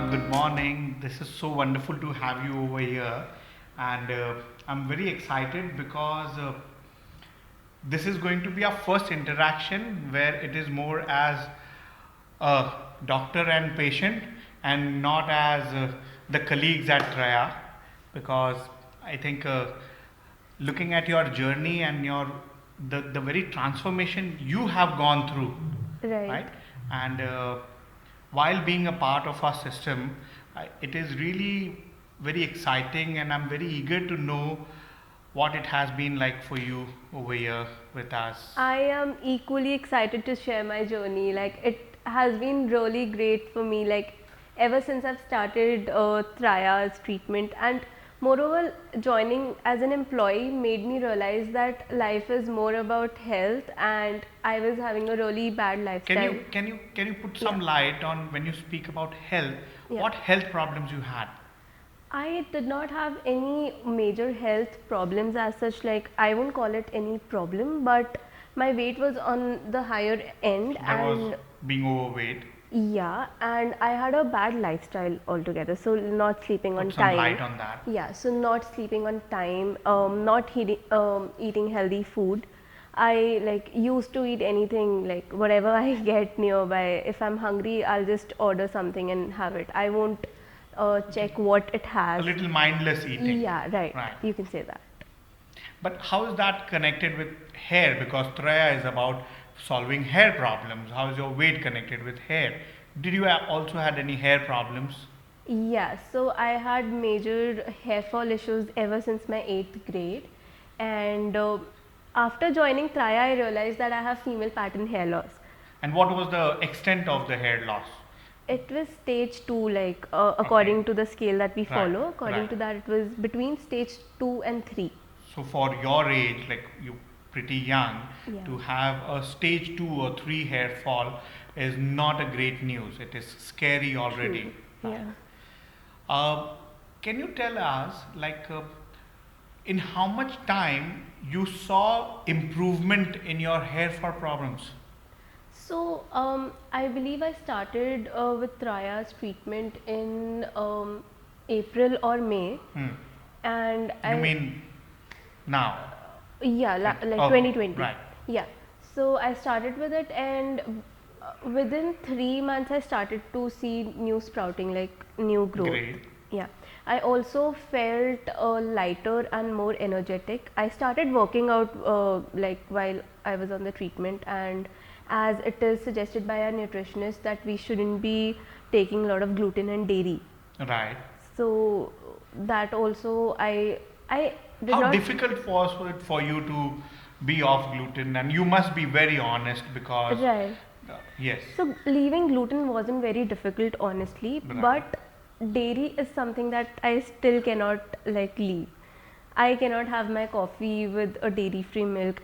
Good morning. This is so wonderful to have you over here, and I'm very excited because this is going to be our first interaction where it is more as a doctor and patient and not as the colleagues at Traya, because I think looking at your journey and the very transformation you have gone through, Right. right? And while being a part of our system, it is really very exciting, and I'm very eager to know what it has been like for you over here with us. I am equally excited to share my journey. Like, it has been really great for me, like, ever since I've started Traya's treatment. And moreover, joining as an employee made me realize that life is more about health, and I was having a really bad Can lifestyle. you put Yeah. some light on when you speak about health? Yeah. What health problems you had? I did not have any major health problems as such, like I won't call it any problem, but my weight was on the higher end, There was and being overweight. yeah, and I had a bad lifestyle altogether. So not sleeping on Put some time. light on that. Yeah, so not sleeping on time, not eating healthy food. I like used to eat anything, like whatever I get nearby. If I'm hungry, I'll just order something and have it. I won't check what it A has. little mindless eating. Yeah, right. Right. You can say that. But how is that connected with hair? Because Traya is about solving hair problems. How is your weight connected with hair? Did you also had any hair problems? Yeah, so I had major hair fall issues ever since my 8th grade, and after joining Traya, I realized that I have female pattern hair loss. And what was the extent of the hair loss? It was stage 2, like Okay. according to the scale that we Right. follow. According Right. to that, it was between stage 2 and 3. So for your age, like you pretty young, Yeah. to have a stage 2 or 3 hair fall is not a great news. It is scary already. True. Yeah. Uh, can you tell us, like, in how much time you saw improvement in your hair fall problems? So I believe I started with Traya's treatment in April or May, Hmm. and You mean now? yeah, like Okay, 2020. right. Yeah. So I started with it, and within 3 months, I started to see new sprouting, like new growth. Great. Yeah. I also felt lighter and more energetic. I started working out like while I was on the treatment, and as it is suggested by our nutritionist that we shouldn't be taking a lot of gluten and dairy. Right. So that also I did How not. difficult was it for you to be off gluten? And you must be very honest because, Right. yes, So leaving gluten wasn't very difficult, honestly, right. but dairy is something that I still cannot like leave. I cannot have my coffee with a dairy-free milk.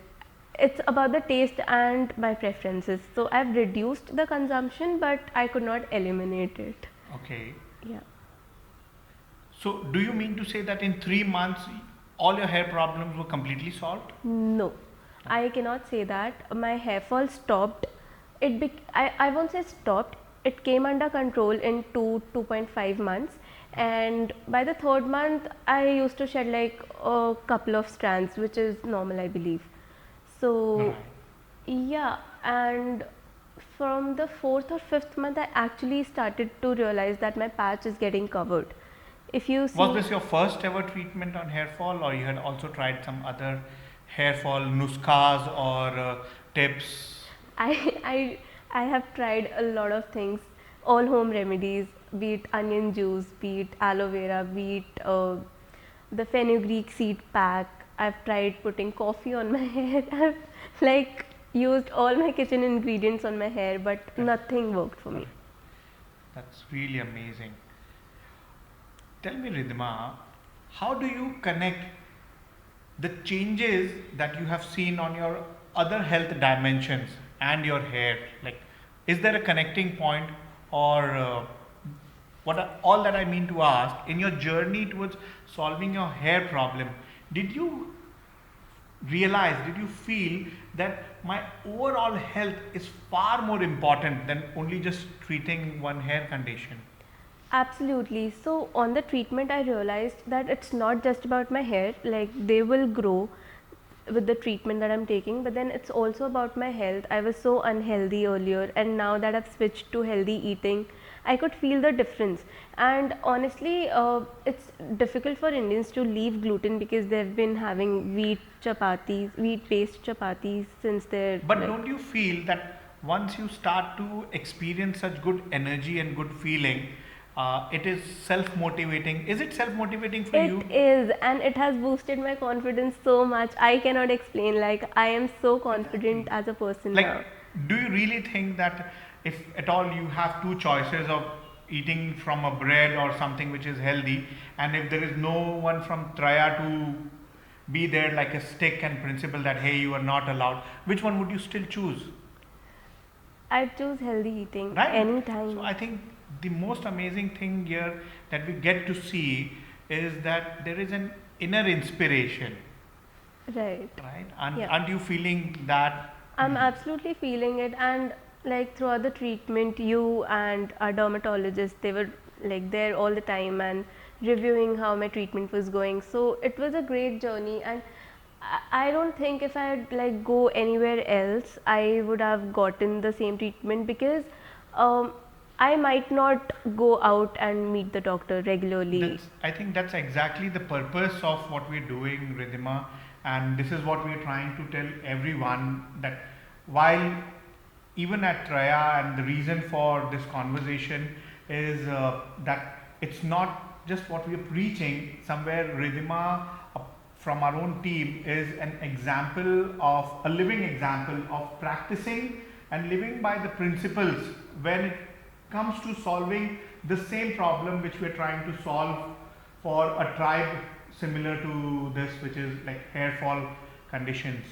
It's about the taste and my preferences. So I've reduced the consumption, but I could not eliminate it. Okay. Yeah. So, do you mean to say that in 3 months, all your hair problems were completely solved? No, I cannot say that. My hair fall stopped. I won't say stopped. It came under control in 2.5 months, and by the third month, I used to shed like a couple of strands, which is normal, I believe. So, Right. yeah, and from the fourth or fifth month, I actually started to realize that my patch is getting covered. If you see, Was this your first ever treatment on hair fall, or you had also tried some other hair fall nuskas or tips? I, I, I have tried a lot of things, all home remedies, be it onion juice, be it aloe vera, be it the fenugreek seed pack. I've tried putting coffee on my hair. I've like used all my kitchen ingredients on my hair, but nothing worked for me. That's really amazing. Tell me, Ridhima, how do you connect the changes that you have seen on your other health dimensions and your hair? Like, is there a connecting point, or all that I mean to ask, in your journey towards solving your hair problem, did you realize, did you feel that my overall health is far more important than only just treating one hair condition? Absolutely. So on the treatment, I realized that it's not just about my hair, like they will grow with the treatment that I'm taking, but then it's also about my health. I was so unhealthy earlier, and now that I've switched to healthy eating, I could feel the difference. And honestly, it's difficult for Indians to leave gluten because they've been having wheat based chapatis since they're But like. don't you feel that once you start to experience such good energy and good feeling, it is self motivating? Is it self motivating for It you? is, and it has boosted my confidence so much. I cannot explain. Like, I am so confident Exactly. as a person Like, now. do you really think that if at all you have two choices of eating from a bread or something which is healthy, and if there is no one from Traya to be there like a stick and principle that hey, you are not allowed, which one would you still choose? I choose healthy eating Right? So anytime. I think the most amazing thing here that we get to see is that there is an inner inspiration, Right. right? And Yeah. aren't you feeling that? I'm absolutely feeling it, and like throughout the treatment, you and our dermatologist, they were like there all the time and reviewing how my treatment was going. So it was a great journey, and I don't think if I'd like go anywhere else, I would have gotten the same treatment because um, I might not go out and meet the doctor regularly. I think that's exactly the purpose of what we're doing, Ridhima, and this is what we're trying to tell everyone that while even at Traya, and the reason for this conversation is that it's not just what we're preaching. Somewhere, Ridhima from our own team is an example of a living example of practicing and living by the principles when it comes to solving the same problem which we're trying to solve for a tribe similar to this, which is like hair fall conditions.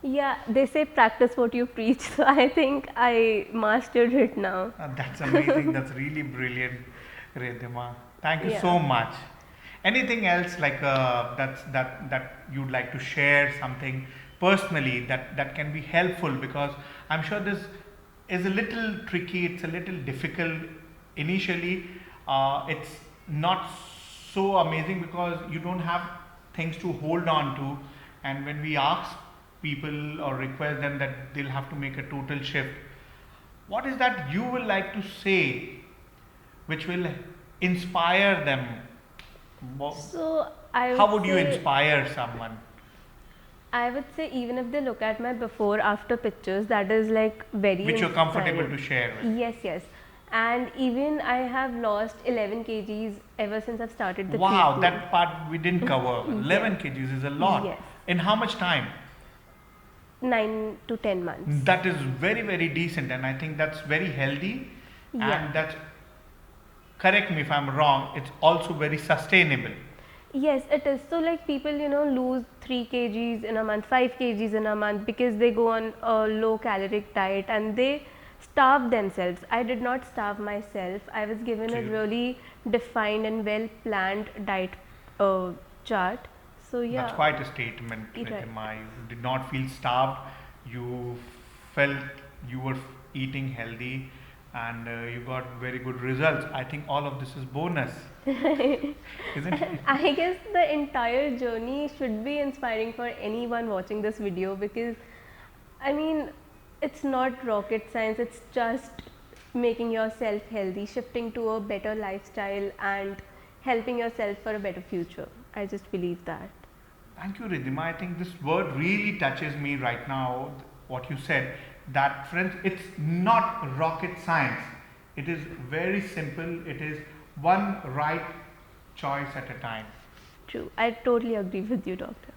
Yeah, they say practice what you preach. So I think I mastered it now. That's amazing. That's really brilliant, Redhima. Thank you Yeah. so much. Anything else like that you'd like to share something personally that can be helpful, because I'm sure this is a little tricky. It's a little difficult initially. It's not so amazing because you don't have things to hold on to, and when we ask people or request them that they'll have to make a total shift, what is that you will like to say which will inspire them? So I would How would you say inspire someone? I would say even if they look at my before after pictures, that is like very Which you're comfortable inspiring. to share with? Yes, yes. And even I have lost 11 kgs ever since I've started the Wow, treatment. that part we didn't cover. Yes. 11 kgs is a lot. Yes. In how much time? 9 to 10 months. That is very, very decent, and I think that's very healthy, Yeah. and that's, correct me if I'm wrong, it's also very sustainable. Yes, it is. So, like people, lose 3 kgs in a month, 5 kgs in a month because they go on a low caloric diet and they starve themselves. I did not starve myself. I was given a True. really defined and well planned diet uh, chart. So, That's yeah, quite a statement, right. Ritima. You did not feel starved. You felt you were eating healthy, and you got very good results. I think all of this is bonus, isn't it? I guess the entire journey should be inspiring for anyone watching this video because I mean, it's not rocket science, it's just making yourself healthy, shifting to a better lifestyle, and helping yourself for a better future. I just believe that. Thank you, Ridhima. I think this word really touches me right now. What you said, that friends, it's not rocket science. It is very simple. It is one right choice at a time. True. I totally agree with you, doctor.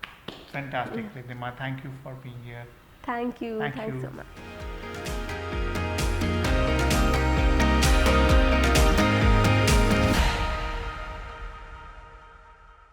Fantastic, Ridhima. Thank you for being here. Thank you. Thank Thanks you. so much.